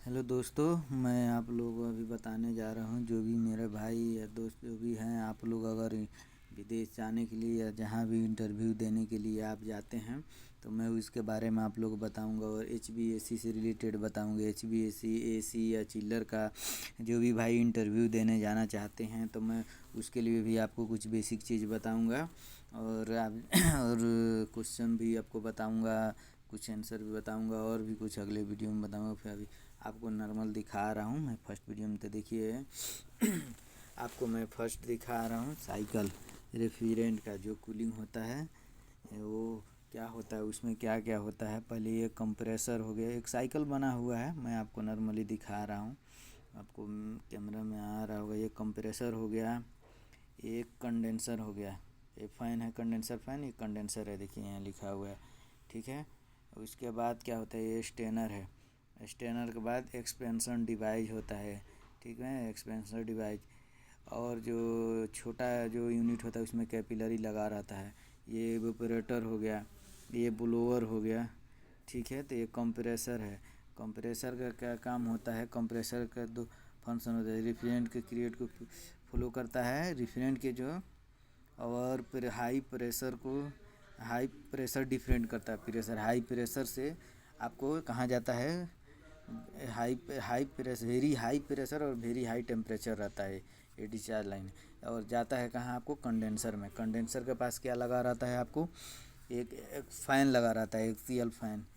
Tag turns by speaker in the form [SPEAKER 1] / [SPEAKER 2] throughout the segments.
[SPEAKER 1] Hello दोस्तों, मैं आप लोगों को अभी बताने जा रहा हूँ। जो भी मेरे भाई या दोस्त जो भी हैं, आप लोग अगर विदेश जाने के लिए या जहाँ भी इंटरव्यू देने के लिए आप जाते हैं तो मैं उसके बारे में आप लोग को बताऊँगा। और HBSC से रिलेटेड बताऊँगा। HBSC AC या चिल्लर का जो भी भाई इंटरव्यू देने जाना चाहते हैं तो मैं उसके लिए भी आपको कुछ बेसिक चीज़ बताऊँगा। और आप और क्वेश्चन भी आपको बताऊँगा, कुछ आंसर भी बताऊँगा और भी कुछ अगले वीडियो में बताऊँगा। फिर अभी आपको नॉर्मल दिखा रहा हूँ मैं फर्स्ट वीडियो में। तो देखिए आपको मैं फर्स्ट दिखा रहा हूँ साइकिल रेफ्रिजरेंट का जो कूलिंग होता है वो क्या होता है, उसमें क्या क्या होता है। पहले ये कंप्रेसर हो गया, एक साइकिल बना हुआ है, मैं आपको नॉर्मली दिखा रहा हूँ। आपको कैमरा में आ रहा होगा। ये कंप्रेसर हो गया, एक कंडेंसर हो गया, ये फ़ैन है कंडेंसर फ़ैन, ये कंडेंसर है, देखिए यहाँ लिखा हुआ है। ठीक है, उसके बाद क्या होता है, ये स्टेनर है। स्टेनर के बाद एक्सपेंशन डिवाइस होता है। ठीक है, एक्सपेंशन डिवाइस। और जो छोटा जो यूनिट होता है उसमें कैपिलरी लगा रहता है। ये इवेपोरेटर हो गया, ये ब्लोअर हो गया। ठीक है, तो ये कंप्रेसर है। कंप्रेसर का क्या काम होता है, कंप्रेसर का दो फंक्शन होता है। रिफ्रिजरेंट के क्रिएट को फ्लो करता है, रिफ्रिजरेंट के जो, और फिर हाई प्रेशर डिफरेंट करता है। प्रेशर हाई प्रेशर से आपको कहाँ जाता है, high pressure, very high pressure और वेरी हाई टेम्परेचर रहता है ये डिस्चार्ज लाइन। और जाता है कहाँ, आपको कंडेंसर में। कंडेंसर के पास क्या लगा रहता है, आपको एक फ़ैन लगा रहता है, एक सीएल फ़ैन,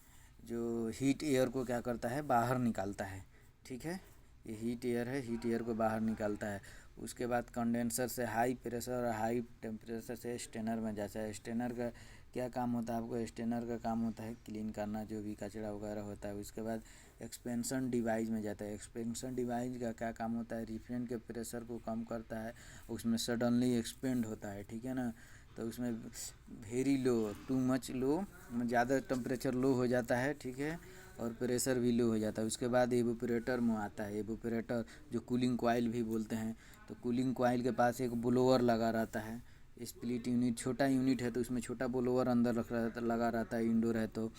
[SPEAKER 1] जो हीट एयर को क्या करता है, बाहर निकालता है। ठीक है, ये हीट एयर है, हीट एयर को बाहर निकालता है। उसके बाद कंडेंसर से हाई प्रेशर और हाई टेम्परेचर से स्टेनर में जाता है। स्टेनर का क्या काम होता है, आपको स्टेनर का काम होता है क्लीन करना, जो भी कचरा वगैरह होता है। उसके बाद एक्सपेंशन डिवाइस में जाता है। एक्सपेंशन डिवाइस का क्या काम होता है, रिफ्रिजरेंट के प्रेशर को कम करता है, उसमें सडनली एक्सपेंड होता है। ठीक है ना, तो उसमें वेरी लो, टू मच लो, ज़्यादा टेम्परेचर लो हो जाता है। ठीक है, और प्रेशर भी लो हो जाता है। उसके बाद एवोपरेटर में आता है। एवोपरेटर जो कूलिंग कॉइल भी बोलते हैं, तो कूलिंग कॉइल के पास एक ब्लोअर लगा रहता है। स्प्लिट यूनिट छोटा यूनिट है तो उसमें छोटा ब्लोअर अंदर लगा रहता है। इंडोर है तो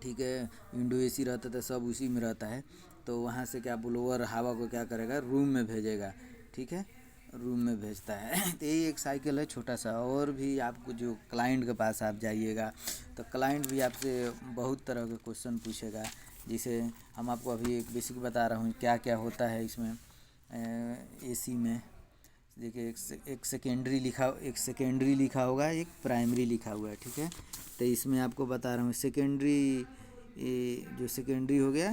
[SPEAKER 1] ठीक है, विंडो AC रहता था, सब उसी में रहता है। तो वहाँ से क्या, ब्लोअर हवा को क्या करेगा, रूम में भेजेगा। ठीक है, रूम में भेजता है तो यही एक साइकिल है छोटा सा। और भी आपको जो क्लाइंट के पास आप जाइएगा तो क्लाइंट भी आपसे बहुत तरह के क्वेश्चन पूछेगा। जिसे हम आपको अभी एक बेसिक बता रहा हूँ क्या क्या होता है इसमें। AC में देखिए एक सेकेंडरी लिखा होगा, एक प्राइमरी लिखा हुआ है। ठीक है, तो इसमें आपको बता रहा हूँ सेकेंडरी, ये जो सेकेंडरी हो गया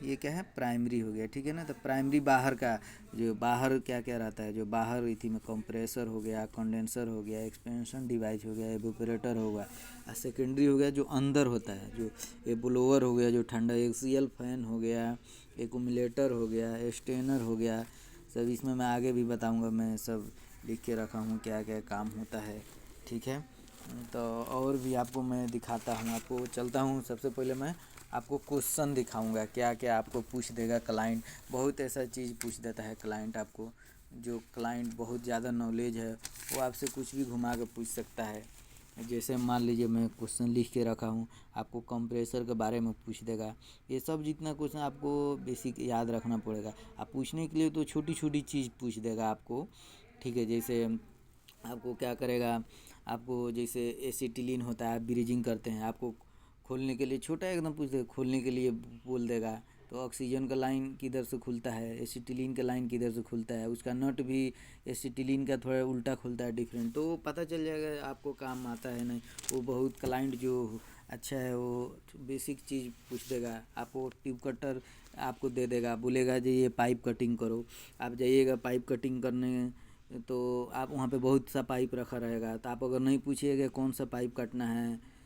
[SPEAKER 1] ये क्या है, प्राइमरी हो गया। ठीक है ना, तो प्राइमरी बाहर का, जो बाहर क्या क्या रहता है, जो बाहर इसी में कंप्रेसर हो गया, कंडेंसर हो गया, एक्सपेंशन डिवाइस हो गया, एवोपरेटर होगा। और सेकेंडरी हो गया जो अंदर होता है, जो ये ब्लोअर हो गया जो ठंडा, एक्सियल फैन हो गया, एक्यूमुलेटर हो गया, स्टेनर हो गया। सब इसमें मैं आगे भी बताऊंगा, मैं सब लिख के रखा हूँ क्या क्या काम होता है। ठीक है, तो और भी आपको मैं दिखाता हूँ। आपको चलता हूँ, सबसे पहले मैं आपको क्वेश्चन दिखाऊंगा क्या क्या आपको पूछ देगा क्लाइंट। बहुत ऐसा चीज़ पूछ देता है क्लाइंट आपको। जो क्लाइंट बहुत ज़्यादा नॉलेज है वो आपसे कुछ भी घुमा के पूछ सकता है। जैसे मान लीजिए मैं क्वेश्चन लिख के रखा हूँ, आपको कंप्रेसर के बारे में पूछ देगा। ये सब जितना क्वेश्चन आपको बेसिक याद रखना पड़ेगा। आप पूछने के लिए तो छोटी छोटी चीज़ पूछ देगा आपको। ठीक है, जैसे आपको क्या करेगा, आपको जैसे एसिटिलीन होता है, ब्रीजिंग करते हैं, आपको खोलने के लिए छोटा एकदम पूछ देगा, खोलने के लिए बोल देगा। तो ऑक्सीजन का लाइन किधर से खुलता है, एसिटिलीन का लाइन किधर से खुलता है, उसका नट भी एसिटिलीन का थोड़ा उल्टा खुलता है, डिफरेंट, तो पता चल जाएगा आपको काम आता है नहीं। वो बहुत क्लाइंट जो अच्छा है वो बेसिक चीज़ पूछ देगा। आपको ट्यूब कटर आपको दे देगा, बोलेगा जी ये पाइप कटिंग करो। आप जाइएगा पाइप कटिंग करने, तो आप वहाँ पे बहुत सा पाइप रखा रहेगा, तो आप अगर नहीं पूछिएगा कौन सा पाइप काटना है,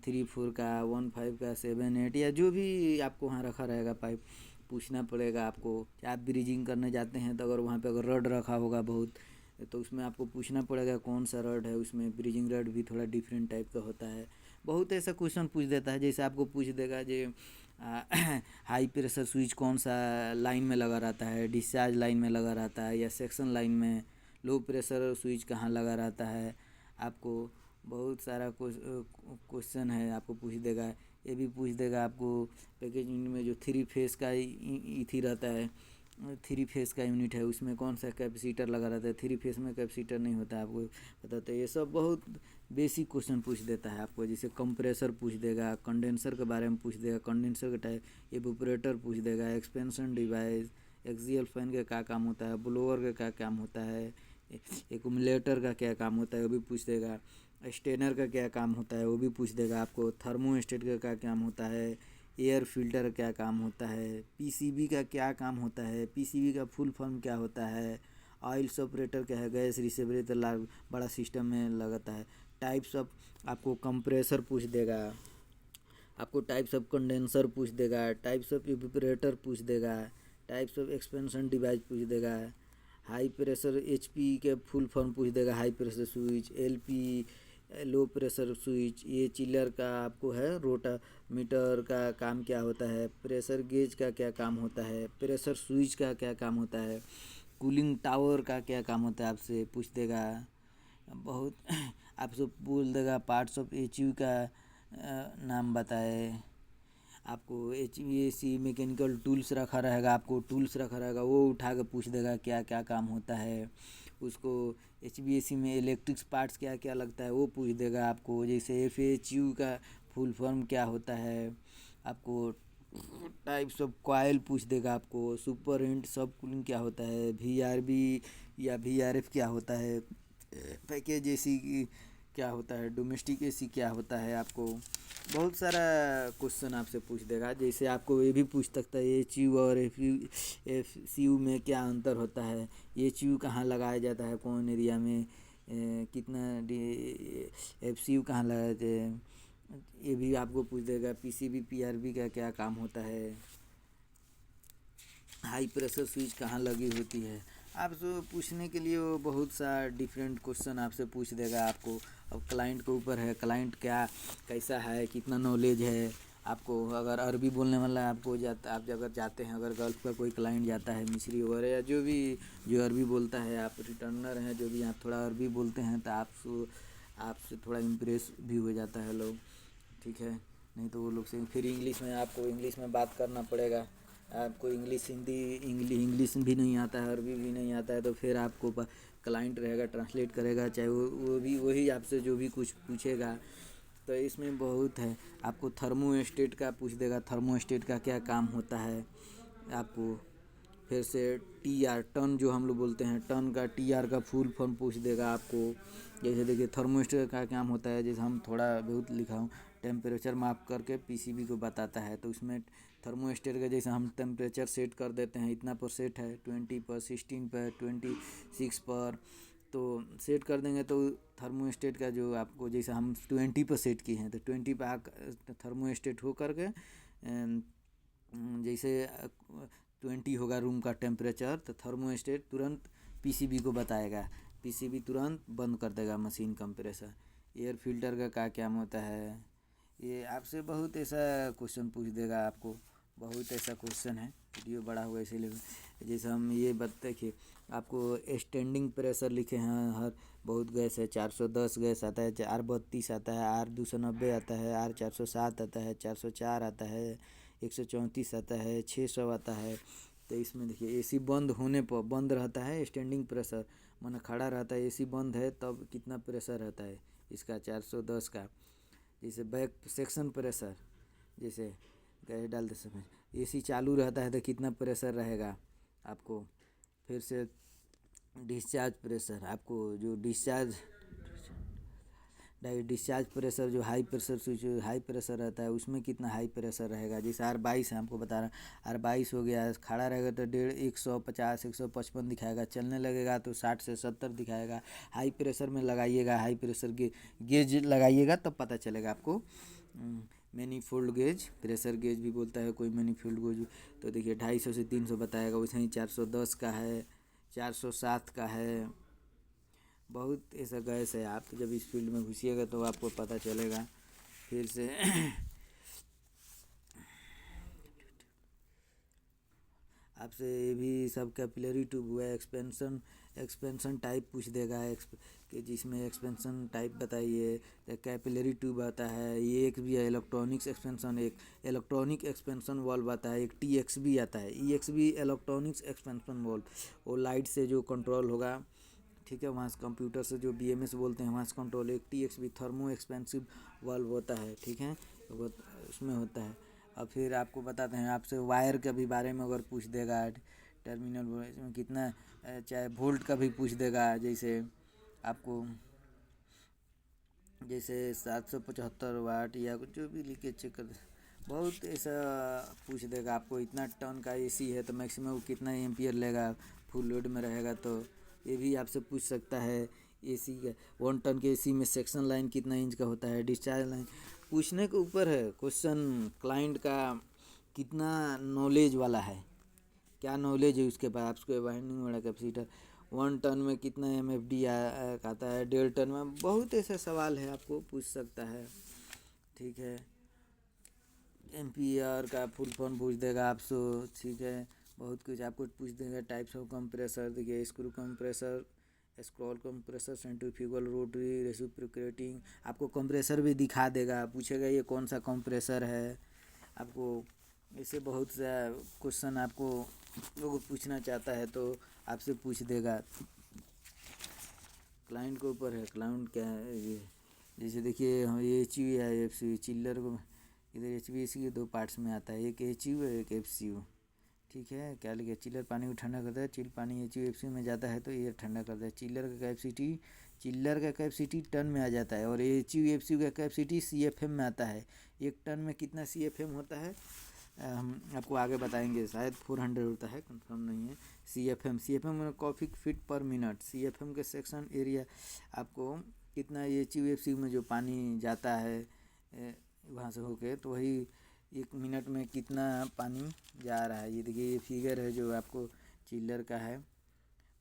[SPEAKER 1] 3 4 का, 1 5 का, 7 8, या जो भी आपको वहाँ रखा रहेगा पाइप, पूछना पड़ेगा आपको। आप ब्रीजिंग करने जाते हैं तो अगर वहाँ पे अगर रड रखा होगा बहुत, तो उसमें आपको पूछना पड़ेगा कौन सा रड है। उसमें ब्रीजिंग रड भी थोड़ा डिफरेंट टाइप का होता है। बहुत ऐसा क्वेश्चन पूछ देता है। जैसे आपको पूछ देगा जे हाई प्रेशर स्विच कौन सा लाइन में लगा रहता है, डिस्चार्ज लाइन में लगा रहता है या सेक्शन लाइन में, लो प्रेशर स्विच कहाँ लगा रहता है। आपको बहुत सारा क्वेश्चन है, आपको पूछ देगा ये भी पूछ देगा आपको। पैकेज यूनिट में जो 3 फेस का इथी रहता है, 3 फेस का यूनिट है, उसमें कौन सा कैपेसिटर लगा रहता है, 3 फेस में कैपेसिटर नहीं होता है, आपको बताते हैं। ये सब बहुत बेसिक क्वेश्चन पूछ देता है आपको। जैसे कंप्रेसर पूछ देगा, कंडेंसर के बारे में पूछ देगा, कंडेंसर का टाइप, एवापोरेटर पूछ देगा, एक्सपेंशन डिवाइस, एक्सियल फैन का क्या काम होता है, ब्लोअर का क्या काम होता है, एक्यूमुलेटर का क्या काम होता है वो भी पूछ देगा, स्टेनर का क्या काम होता है वो भी पूछ देगा आपको, थर्मोस्टेट का क्या काम होता है, एयर फिल्टर का क्या काम होता है, पीसीबी का क्या काम होता है, पीसीबी का फुल फॉर्म क्या होता है, ऑयल सेपरेटर क्या है, गैस रिसेपरेटर बड़ा सिस्टम में लगता है, टाइप्स ऑफ, आपको कंप्रेसर पूछ देगा, आपको टाइप्स ऑफ कंडेंसर पूछ देगा, टाइप्स ऑफ इवेपोरेटर पूछ देगा, टाइप्स ऑफ एक्सपेंशन डिवाइस पूछ देगा, हाई प्रेशर एचपी के फुल फॉर्म पूछ देगा, high pressure switch, LP low pressure switch, ये चिलर का आपको है, रोटा मीटर का काम क्या होता है, प्रेशर गेज का क्या काम होता है, प्रेशर स्विच का क्या काम होता है, कूलिंग टावर का क्या काम होता है आपसे पूछ देगा। बहुत आपसे बोल देगा पार्ट्स ऑफ एचयू का नाम बताए। आपको HVAC मैकेनिकल टूल्स रखा रहेगा, आपको टूल्स रखा रहेगा, वो उठा के पूछ देगा क्या क्या काम होता है उसको। HVAC में इलेक्ट्रिक्स पार्ट्स क्या क्या लगता है वो पूछ देगा आपको। जैसे FHU का फुल फॉर्म क्या होता है, आपको टाइप्स ऑफ कॉयल पूछ देगा आपको, सुपर हिट सब कूलिंग क्या होता है, VRB या VRF क्या होता है, पैकेज एसी क्या होता है, डोमेस्टिक एसी क्या होता है, आपको बहुत सारा क्वेश्चन आपसे पूछ देगा। जैसे आपको ये भी पूछ सकता है HU और FCU में क्या अंतर होता है, HU कहाँ लगाया जाता है, कौन एरिया में, कितना FCU कहाँ लगाया जाता है, ये भी आपको पूछ देगा। PCB PRB का क्या काम होता है, हाई प्रेशर स्विच कहाँ लगी होती है। आपसे पूछने के लिए वो बहुत सा डिफरेंट क्वेश्चन आपसे पूछ देगा आपको। अब क्लाइंट के ऊपर है, क्लाइंट क्या कैसा है, कितना नॉलेज है आपको। अगर अरबी बोलने वाला आपको आप अगर जाते हैं, अगर गल्फ़ का कोई क्लाइंट जाता है, मिस्री वगैरह या जो भी जो अरबी बोलता है, आप रिटर्नर हैं जो भी, आप थोड़ा अरबी बोलते हैं तो आपसे थोड़ा इम्प्रेस भी हो जाता है लोग, ठीक है। नहीं तो वो लोग से फिर इंग्लिश में, आपको इंग्लिश में बात करना पड़ेगा। आपको इंग्लिश हिंदी इंग्लिश भी नहीं आता है, अरबी भी नहीं आता है, तो फिर आपको क्लाइंट रहेगा, ट्रांसलेट करेगा, चाहे वो भी वही आपसे जो भी कुछ पूछेगा। तो इसमें बहुत है। आपको थर्मोस्टेट का पूछ देगा, थर्मोस्टेट का क्या काम होता है आपको। फिर से TR टन जो हम लोग बोलते हैं, टन का TR का फुल फॉर्म पूछ देगा आपको। जैसे देखिए थर्मोस्टेट का काम होता है, जैसे हम थोड़ा बहुत लिखा हूँ, टेम्परेचर माप करके PCB को बताता है। तो उसमें थर्मोस्टेट का जैसे हम टेम्परेचर सेट कर देते हैं, इतना पर सेट है, 20 पर, 16 पर, 26 पर, तो सेट कर देंगे तो थर्मोस्टेट का जो आपको, जैसे हम 20 पर सेट किए हैं तो 20 पर थर्मोस्टेट हो करके जैसे 20 होगा रूम का टेम्परेचर, तो थर्मोस्टेट तुरंत PCB को बताएगा, PCB तुरंत बंद कर देगा मशीन कंप्रेसर। एयर फिल्टर का क्या काम होता है, ये आपसे बहुत ऐसा क्वेश्चन पूछ देगा आपको। बहुत ऐसा क्वेश्चन है, वीडियो बड़ा हुआ इसीलिए। जैसे हम ये देखिए, आपको स्टैंडिंग प्रेशर लिखे हैं, हर बहुत गैस है, 410 गैस आता है, R32 आता है, R290 आता है, R407 आता है, 404 आता है, 134 आता है, 600 आता है। तो इसमें देखिए AC बंद होने पर बंद रहता है स्टैंडिंग प्रेशर, माना खड़ा रहता है, AC बंद है तब कितना प्रेशर रहता है इसका, 410 का। जैसे बैक सेक्शन प्रेशर, जैसे गैस डालते समय AC चालू रहता है तो कितना प्रेशर रहेगा आपको। फिर से डिस्चार्ज प्रेशर, आपको जो डिस्चार्ज प्रेशर, जो high pressure switch high pressure रहता है उसमें कितना हाई प्रेशर रहेगा। जैसे R22 है, हमको बता रहा है R22 हो गया, खड़ा रहेगा तो 150 155 दिखाएगा, चलने लगेगा तो 60 से 70 दिखाएगा। हाई प्रेशर में लगाइएगा, हाई प्रेशर गेज लगाइएगा तब पता चलेगा आपको। मैनीफोल्ड गेज, प्रेशर गेज भी बोलता है कोई, मैनीफोल्ड गेज। तो देखिए 250 से 300 बताएगा, वैसे ही 410 का है, 407 का है। बहुत ऐसा गैस है, आप जब इस फील्ड में घुसिएगा तो आपको पता चलेगा। फिर से आपसे ये भी सब कैपिलरी ट्यूब हुआ, एक्सपेंशन एक्सपेंशन टाइप पूछ देगा कि जिसमें एक्सपेंशन टाइप बताइए। तो कैपिलरी ट्यूब आता है, ये एक भी है इलेक्ट्रॉनिक्स एक्सपेंशन, एक इलेक्ट्रॉनिक एक्सपेंशन वाल्व आता है, एक TXV आता है, EXV इलेक्ट्रॉनिक्स एक्सपेंशन वाल्व, वो लाइट से जो कंट्रोल होगा, ठीक है, वहाँ से कंप्यूटर से जो BMS बोलते हैं वहाँ से कंट्रोल। एक TXV थर्मो एक्सपेंसिव वाल्व होता है, ठीक है, वो उसमें होता है। और फिर आपको बताते हैं, आपसे वायर के भी बारे में अगर पूछ देगा, टर्मिनल इसमें कितना चाहे वोल्ट का भी पूछ देगा, आपको जैसे 775 वाट या कुछ जो भी लीकेज चेक कर, बहुत ऐसा पूछ देगा। आपको इतना टन का AC है तो मैक्सिमम वो कितना एम्पियर लेगा, फुल लोड में रहेगा, तो ये भी आपसे पूछ सकता है। AC का 1 टन के AC में सेक्शन लाइन कितना इंच का होता है, डिस्चार्ज लाइन पूछने के ऊपर है क्वेश्चन। क्लाइंट का कितना नॉलेज वाला है, क्या नॉलेज है उसके पास, आपको वाइंडिंग वाला कैपेसिटर 1 टन में कितना MFD आता है, 1.5 टन में, बहुत ऐसे सवाल है आपको पूछ सकता है, ठीक है। एम्पियर का फुल फॉर्म पूछ देगा आपसे, ठीक है, बहुत कुछ आपको पूछ देगा। टाइप्स ऑफ कंप्रेसर देखिए, screw compressor, scroll compressor, centrifugal, rotary, reciprocating, आपको कंप्रेसर भी दिखा देगा, पूछेगा ये कौन सा कंप्रेसर है। आपको ऐसे बहुत सा क्वेश्चन आपको लोग पूछना चाहता है तो आपसे पूछ देगा। क्लाइंट के ऊपर है, क्लाइंट क्या है ये, जैसे देखिए ये HU है, FCU चिल्लर को इधर HVAC के 2 पार्ट्स में आता है, एक HU है, एक FCU, ठीक है। क्या लिखा, चिल्लर पानी को ठंडा करता है, चिल पानी HU FCU में जाता है तो एयर ठंडा करता है। चिल्लर का कैपेसिटी टन में आ जाता है, और HU FCU का कैपेसिटी CFM में आता है। 1 टन में कितना CFM होता है हम आपको आगे बताएंगे, शायद 400 होता है, कंफर्म नहीं है। CFM में कॉफिक फीट पर मिनट, CFM के सेक्शन एरिया आपको कितना HU FCU में जो पानी जाता है वहाँ से होके, तो वही 1 मिनट में कितना पानी जा रहा है। ये देखिए, ये फिगर है जो आपको चिल्लर का है।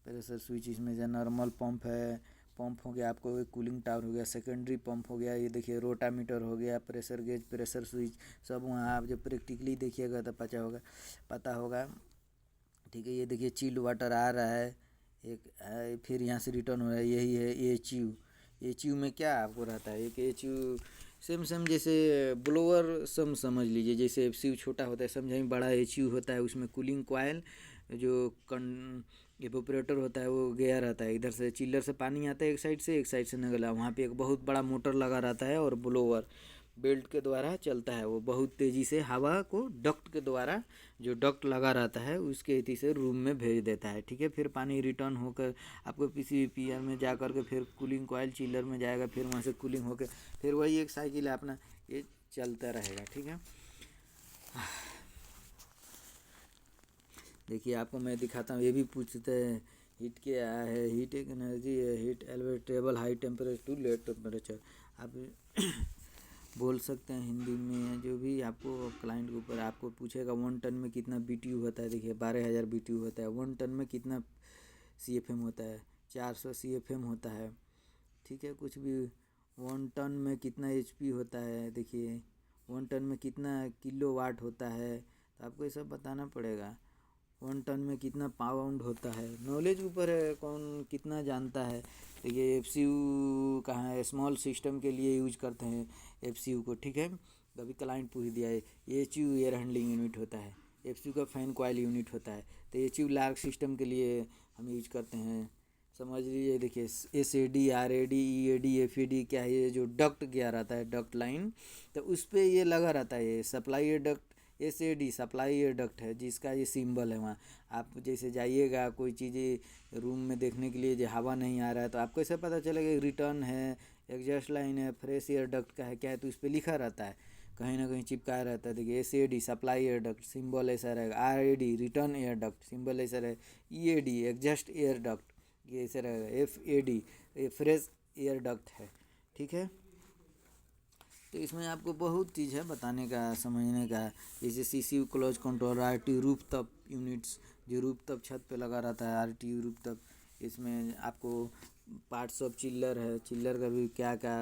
[SPEAKER 1] प्रेशर स्विच इसमें जो नॉर्मल पंप है, पंप हो गया, आपको एक कूलिंग टावर हो गया, सेकेंडरी पंप हो गया, ये देखिए रोटामीटर हो गया, प्रेशर गेज, प्रेशर स्विच, सब वहाँ आप जब प्रैक्टिकली देखिएगा तो पता होगा, ठीक है। ये देखिए चिल्ड वाटर आ रहा है एक, फिर यहाँ से रिटर्न हो रहा है, यही है HU में क्या आपको रहता है, एक HU सेम जैसे ब्लोअर समझ लीजिए, जैसे FCU छोटा होता है समझाइए, बड़ा HU होता है, उसमें कूलिंग कॉयल जो इवेपोरेटर होता है वो गया रहता है, इधर से चिल्लर से पानी आता है, एक साइड से निकला, वहाँ पे एक बहुत बड़ा मोटर लगा रहता है, और ब्लोअर बेल्ट के द्वारा चलता है, वो बहुत तेज़ी से हवा को डक्ट के द्वारा, जो डक्ट लगा रहता है उसके इति से रूम में भेज देता है, ठीक है। फिर पानी रिटर्न होकर आपको PCPR में जा कर के फिर कूलिंग कॉयल चिल्लर में जाएगा, फिर वहाँ से कूलिंग होकर फिर वही एक साइकिल है अपना, ये चलता रहेगा, ठीक है। देखिए आपको मैं दिखाता हूँ, ये भी पूछते हैं हीट क्या है, हीट एक एनर्जी है, heat elevatable high temperature to low temperature, आप बोल सकते हैं हिंदी में। जो भी आपको क्लाइंट के ऊपर आपको पूछेगा 1 टन में कितना BTU होता है, देखिए 12,000 BTU होता है। 1 टन में कितना CFM होता है, 400 CFM होता है, ठीक है। कुछ भी 1 टन में कितना HP होता है, देखिए 1 टन में कितना किलो वाट होता है, तो आपको ये सब बताना पड़ेगा। 1 टन में कितना पाउंड होता है, नॉलेज ऊपर है कौन कितना जानता है। देखिए FCU कहाँ है, स्मॉल सिस्टम के लिए यूज करते हैं FCU को, ठीक है। कभी क्लाइंट पूछ दिया है, HU एयर हैंडलिंग यूनिट होता है, FCU का फैन कॉइल यूनिट होता है, तो HU लार्ज सिस्टम के लिए हम यूज करते हैं, समझ लीजिए। देखिए SAD RAD EAD FAD क्या है, ये जो डक्ट गया रहता है, डक्ट लाइन, तो उस पर ये लगा रहता है, ये supply duct, SAD supply air duct है, जिसका ये सिंबल है। वहाँ आप जैसे जाइएगा कोई चीज़ रूम में देखने के लिए, जो हवा नहीं आ रहा है तो आपको ऐसे पता चलेगा रिटर्न है, एग्जॉस्ट लाइन है, फ्रेश एयर डक्ट का है, क्या है, तो उस पर लिखा रहता है, कहीं ना कहीं चिपकाया रहता है। देखिए SAD supply air duct symbol ऐसा रहेगा, RAD return air duct symbol ऐसा रहेगा, EAD एग्जॉस्ट एयर डक्ट ये ऐसा रहेगा, FAD ये फ्रेश एयर डक्ट है, ठीक है। तो इसमें आपको बहुत चीज़ है बताने का, समझने का। जैसे CCU close control, RTU roof top units, जो रूफ टॉप छत पे लगा रहता है, RTU रूफ टॉप, इसमें आपको पार्ट्स ऑफ चिल्लर है, चिल्लर का भी क्या क्या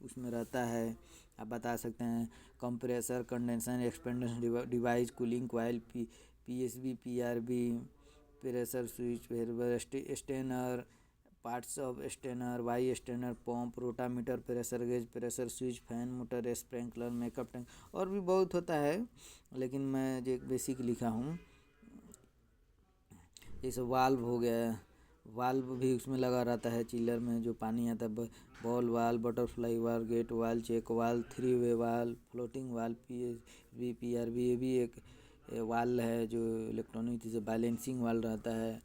[SPEAKER 1] उसमें रहता है आप बता सकते हैं। Compressor, condenser, expansion device, cooling coil, PSB PRB, pressure switch, फिर strainer, parts of strainer, Y strainer, pump, rotameter, pressure gauge, pressure switch, fan, motor, sprinkler, makeup tank और भी बहुत होता है, लेकिन मैं जो बेसिक लिखा हूँ। जैसे वाल्व हो गया, वाल्व भी उसमें लगा रहता है चिलर में जो पानी आता है। Ball valve, butterfly valve, gate valve, check valve, 3 way valve, floating valve, PRV, ये भी एक वाल्व है जो इलेक्ट्रॉनिक चीज़ बैलेंसिंग वाल्व रहता है।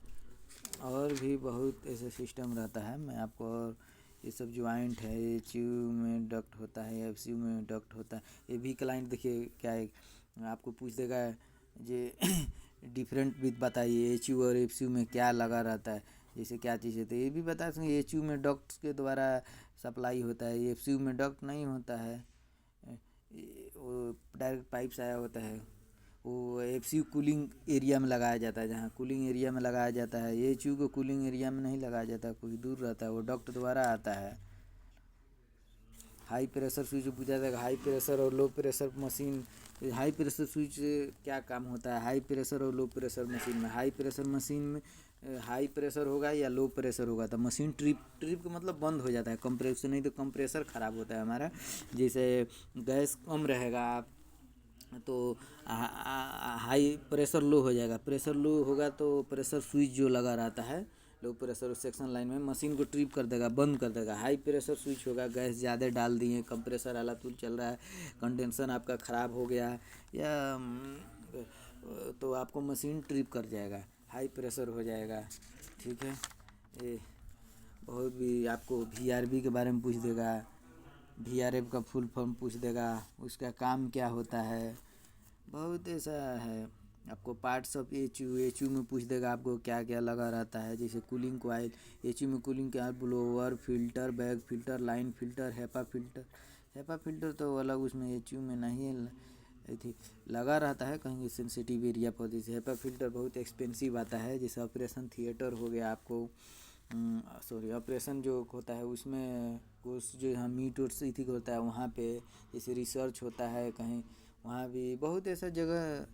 [SPEAKER 1] और भी बहुत ऐसे सिस्टम रहता है। मैं आपको और ये सब ज्वाइंट है, HU में डक्ट होता है, FCU में डक्ट होता है। ये भी क्लाइंट देखिए क्या है, आपको पूछ देगा ये डिफरेंट भी बताइए HU और FCU में क्या लगा रहता है, जैसे क्या चीज़ है, तो ये भी बता सकेंगे। HU में डक्ट के द्वारा सप्लाई होता है, FCU में डक्ट नहीं होता है, वो डायरेक्ट पाइप से आया होता है। वो FCU कूलिंग एरिया में लगाया जाता है, जहाँ कूलिंग एरिया में लगाया जाता है। HU को कूलिंग एरिया में नहीं लगाया जाता, कुछ दूर रहता है, वो डक्ट द्वारा आता है। हाई प्रेशर स्विच पूछा जाएगा, हाई प्रेशर और low pressure machine. High pressure switch क्या काम होता है हाई प्रेशर और लो प्रेशर मशीन में? हाई प्रेशर मशीन में हाई प्रेशर होगा या लो प्रेशर होगा तो मशीन ट्रिप का मतलब बंद हो जाता है, कंप्रेसर नहीं तो कंप्रेसर ख़राब होता है हमारा। जैसे गैस कम रहेगा तो हाई प्रेशर लो हो जाएगा, प्रेशर लो होगा तो प्रेशर स्विच जो लगा रहता है लो प्रेशर सेक्शन लाइन में मशीन को ट्रिप कर देगा, बंद कर देगा। हाई प्रेशर स्विच होगा, गैस ज़्यादा डाल दिए, कंप्रेसर वाला टूल चल रहा है, कंडेंसर आपका ख़राब हो गया या तो आपको मशीन ट्रिप कर जाएगा, हाई प्रेशर हो जाएगा। ठीक है, ये बहुत भी आपको VRV के बारे में पूछ देगा, VRF का फुल फॉर्म पूछ देगा, उसका काम क्या होता है, बहुत ऐसा है। आपको पार्ट्स ऑफ HU में पूछ देगा आपको क्या क्या लगा रहता है, जैसे कूलिंग कॉइल, HU में cooling coil, blower, filter, bag filter, line filter, HEPA filter तो अलग उसमें HU में नहीं थी लगा रहता है, कहीं सेंसिटिव एरिया पर। जैसे हेपा फिल्टर बहुत एक्सपेंसिव आता है, जैसे ऑपरेशन थिएटर हो गया आपको, सॉरी ऑपरेशन जो होता है उसमें कुछ जो यहाँ मीट और इथी होता है वहाँ पे, जैसे रिसर्च होता है कहीं, वहाँ भी बहुत ऐसा जगह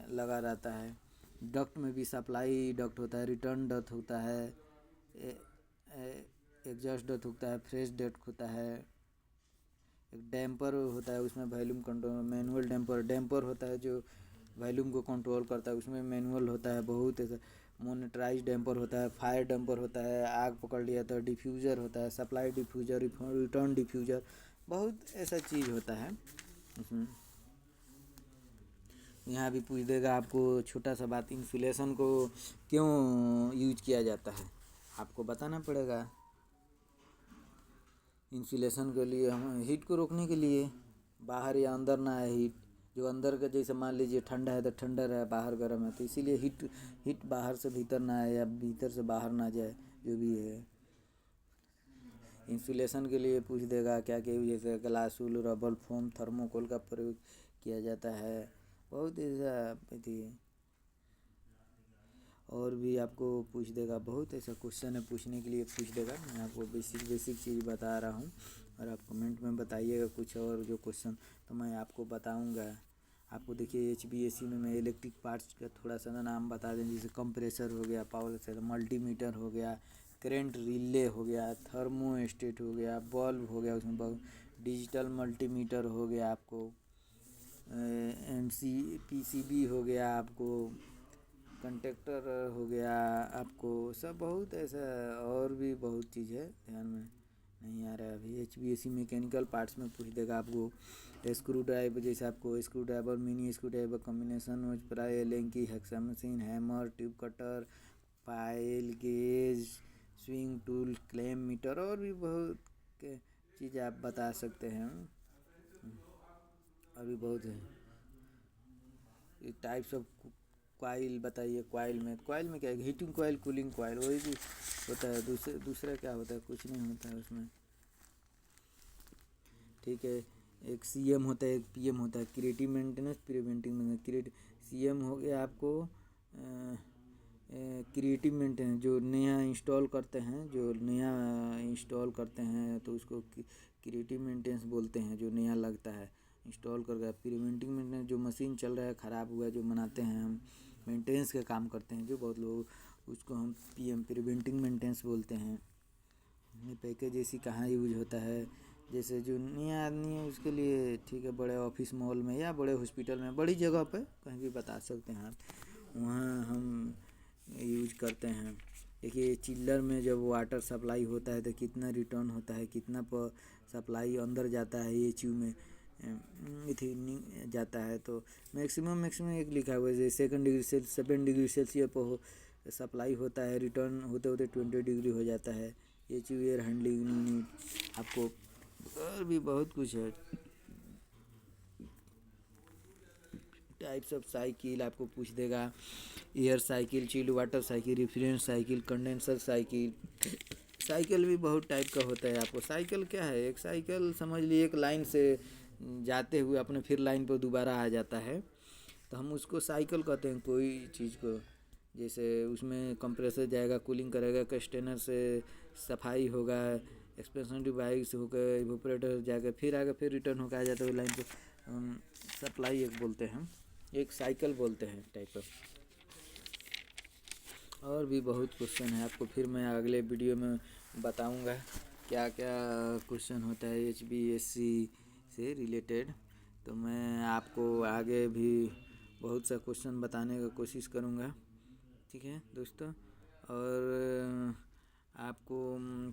[SPEAKER 1] लगा रहता है। डक्ट में भी सप्लाई डक्ट होता है, रिटर्न डक्ट होता है, एग्जॉस्ट डक्ट होता है, फ्रेश डक्ट होता है, एक डैम्पर होता है उसमें वॉल्यूम कंट्रोल, मैनुअल डैम्पर होता है जो वॉल्यूम को कंट्रोल करता है, उसमें मैनुअल होता है। बहुत ऐसा मोनेटाइज डैम्पर होता है, फायर डैम्पर होता है, आग पकड़ लिया तो डिफ्यूज़र होता है, सप्लाई डिफ्यूज़र, रिटर्न डिफ्यूज़र, बहुत ऐसा चीज़ होता है उसमें। यहाँ भी पूछ देगा आपको छोटा सा बात, इंसुलेशन को क्यों यूज किया जाता है, आपको बताना पड़ेगा। इंसुलेशन के लिए हम हीट को रोकने के लिए, बाहर या अंदर ना आए हीट, जो अंदर का जैसे मान लीजिए ठंडा है तो ठंडा रहे, बाहर गर्म है तो इसीलिए हीट बाहर से भीतर ना आए या भीतर से बाहर ना जाए, जो भी है। इंसुलेशन के लिए पूछ देगा क्या क्या, जैसे glass wool, rubber, foam, thermocol का प्रयोग किया जाता है, बहुत ऐसा थी। और भी आपको पूछ देगा, बहुत ऐसा क्वेश्चन है पूछने के लिए पूछ देगा। मैं आपको बेसिक चीज़ बता रहा हूँ, और आप कमेंट में बताइएगा कुछ और जो क्वेश्चन तो मैं आपको बताऊँगा। आपको देखिए HVAC में मैं इलेक्ट्रिक पार्ट्स का थोड़ा सा नाम बता दें, जैसे कंप्रेसर हो गया, पावर सेल, मल्टीमीटर हो गया, करंट रिले हो गया, थर्मोस्टेट हो गया, बल्ब हो गया, उसमें बहुत डिजिटल मल्टीमीटर हो गया, आपको PCB हो गया, आपको कंडक्टर हो गया, आपको सब बहुत ऐसा और भी बहुत चीज़ है, ध्यान में नहीं आ रहा है अभी। HVAC मैकेनिकल पार्ट्स में पूछ देगा आपको स्क्रू ड्राइवर, जैसे आपको screwdriver, mini screwdriver, combination plier, लेंकी, hacksaw machine, hammer, tube cutter, file, gauge, swing tool, clamp meter, और भी बहुत चीज़ आप बता सकते हैं, और भी बहुत है। टाइप्स ऑफ कॉइल बताइए, कॉइल में क्या है, हीटिंग कॉइल, कूलिंग कॉइल, वही भी होता है। दूसरा क्या होता है, कुछ नहीं होता है उसमें। ठीक है, एक CM होता है, एक PM होता है, creative maintenance, preventive maintenance. CM हो गया आपको क्रिएटिव मेंटेनेंस, जो नया इंस्टॉल करते हैं तो उसको क्रिएटिव मेंटेनेंस बोलते हैं, जो नया लगता है इंस्टॉल कर गया। प्रिवेंटिव मेंटेनेंस जो मशीन चल रहा है, ख़राब हुआ, जो बनाते हैं हम मेंटेनेंस का काम करते हैं, जो बहुत लोग उसको हम पीएम प्रिवेंटिव मेंटेनेंस बोलते हैं। पैकेज ऐसी कहाँ यूज होता है, जैसे जो नया आदमी है उसके लिए ठीक है, बड़े ऑफिस मॉल में या बड़े हॉस्पिटल में, बड़ी जगह पे कहीं भी बता सकते हैं आप, वहाँ हम यूज करते हैं। देखिए चिल्लर में जब वाटर सप्लाई होता है तो कितना रिटर्न होता है, कितना सप्लाई अंदर जाता है एचयू में इथी जाता है, तो मैक्सिमम एक लिखा हुआ है, जैसे 7 डिग्री सेल्सियस पर सप्लाई होता है, रिटर्न होते होते 20 डिग्री हो जाता है। एचयू एयर हैंडलिंग यूनिट, आपको और भी बहुत कुछ है। टाइप्स ऑफ साइकिल आपको पूछ देगा, air cycle, chilled water cycle, refrigerant cycle, condenser cycle. Cycle भी बहुत टाइप का होता है। आपको साइकिल क्या है, एक साइकिल समझ लीजिए एक लाइन से जाते हुए अपने फिर लाइन पर दोबारा आ जाता है, तो हम उसको साइकिल कहते हैं। कोई चीज़ को जैसे उसमें कंप्रेसर जाएगा, कूलिंग करेगा, कंटेनर से सफाई होगा, एक्सपेंशन डिवाइस होकर इवेपोरेटर जाकर फिर आगे फिर रिटर्न होकर आ जाता है लाइन पे, सप्लाई एक बोलते हैं, एक साइकिल बोलते हैं टाइप ऑफ। और भी बहुत क्वेश्चन है, आपको फिर मैं अगले वीडियो में बताऊंगा क्या क्या क्वेश्चन होता है HBSC से रिलेटेड। तो मैं आपको आगे भी बहुत सा क्वेश्चन बताने का कोशिश करूंगा, ठीक है दोस्तों। और आपको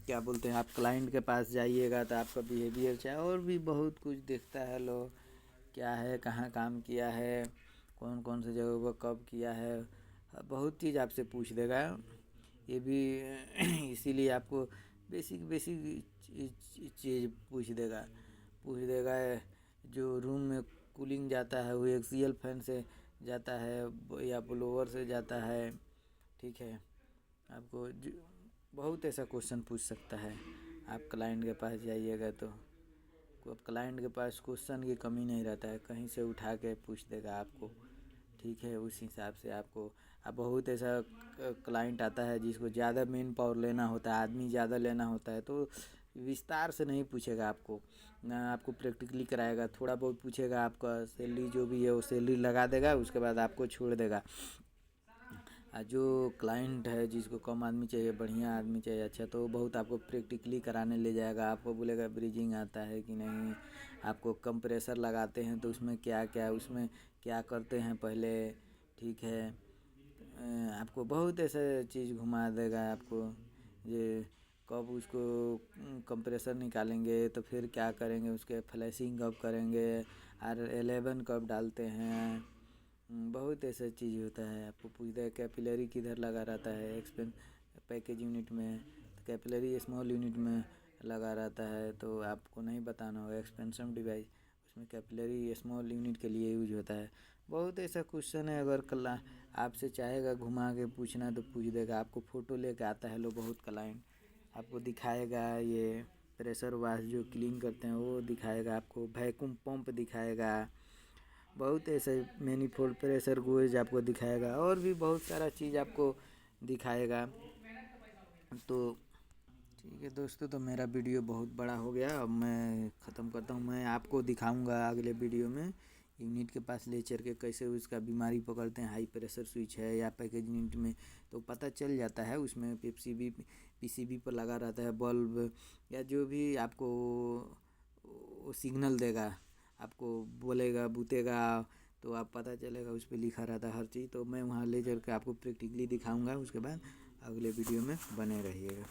[SPEAKER 1] क्या बोलते हैं, आप क्लाइंट के पास जाइएगा तो आपका बिहेवियर चाहे, और भी बहुत कुछ देखता है लोग, क्या है, कहाँ काम किया है, कौन कौन से जगह पर कब किया है, बहुत चीज़ आपसे पूछ देगा। ये भी इसीलिए आपको बेसिक चीज़ पूछ देगा। जो रूम में कूलिंग जाता है वो एक्सियल फैन से जाता है या ब्लोअर से जाता है, ठीक है। आपको बहुत ऐसा क्वेश्चन पूछ सकता है, आप क्लाइंट के पास जाइएगा तो अब क्लाइंट के पास क्वेश्चन की कमी नहीं रहता है, कहीं से उठा के पूछ देगा आपको, ठीक है। उस हिसाब से आपको अब बहुत ऐसा क्लाइंट आता है जिसको ज़्यादा मेन पावर लेना होता है, आदमी ज़्यादा लेना होता है, तो विस्तार से नहीं पूछेगा आपको ना, आपको प्रैक्टिकली कराएगा, थोड़ा बहुत पूछेगा, आपका सैलरी जो भी है वो सैलरी लगा देगा, उसके बाद आपको छोड़ देगा। जो क्लाइंट है जिसको कम आदमी चाहिए, बढ़िया आदमी चाहिए, अच्छा, तो बहुत आपको प्रैक्टिकली कराने ले जाएगा, आपको बोलेगा ब्रीजिंग आता है कि नहीं, आपको कंप्रेसर लगाते हैं तो उसमें उसमें क्या करते हैं पहले, ठीक है। आपको बहुत ऐसा चीज़ घुमा देगा आपको, ये कब उसको कंप्रेसर निकालेंगे तो फिर क्या करेंगे, उसके फ्लैशिंग कब करेंगे, R11 कब डालते हैं, बहुत ऐसा चीज़ होता है। आपको पूछ देगा कैपिलरी किधर लगा रहता है, पैकेज यूनिट में, तो कैपिलरी स्मॉल यूनिट में लगा रहता है, तो आपको नहीं बताना होगा। एक्सपेंशन डिवाइस उसमें कैपिलरी स्मॉल यूनिट के लिए यूज होता है। बहुत ऐसा क्वेश्चन है, अगर कल आपसे चाहेगा घुमा के पूछना तो पूछ देगा। आपको फ़ोटो लेके आता है लोग, बहुत क्लाइंट आपको दिखाएगा, ये प्रेशर वाश जो क्लीन करते हैं वो दिखाएगा, आपको वैक्यूम पंप दिखाएगा, बहुत ऐसे मैनीफोल्ड प्रेशर गोज आपको दिखाएगा, और भी बहुत सारा चीज़ आपको दिखाएगा। तो ठीक है दोस्तों, तो मेरा वीडियो बहुत बड़ा हो गया, अब मैं ख़त्म करता हूँ। मैं आपको दिखाऊंगा अगले वीडियो में यूनिट के पास ले चल के कैसे उसका बीमारी पकड़ते हैं, हाई प्रेशर स्विच है या पैकेज यूनिट में, तो पता चल जाता है। उसमें PCB पर लगा रहता है बल्ब, या जो भी आपको सिग्नल देगा, आपको बोलेगा बूतेगा, तो आप पता चलेगा, उस पर लिखा रहता है हर चीज़। तो मैं वहाँ ले चल के आपको प्रैक्टिकली दिखाऊंगा, उसके बाद अगले वीडियो में बने रहिएगा।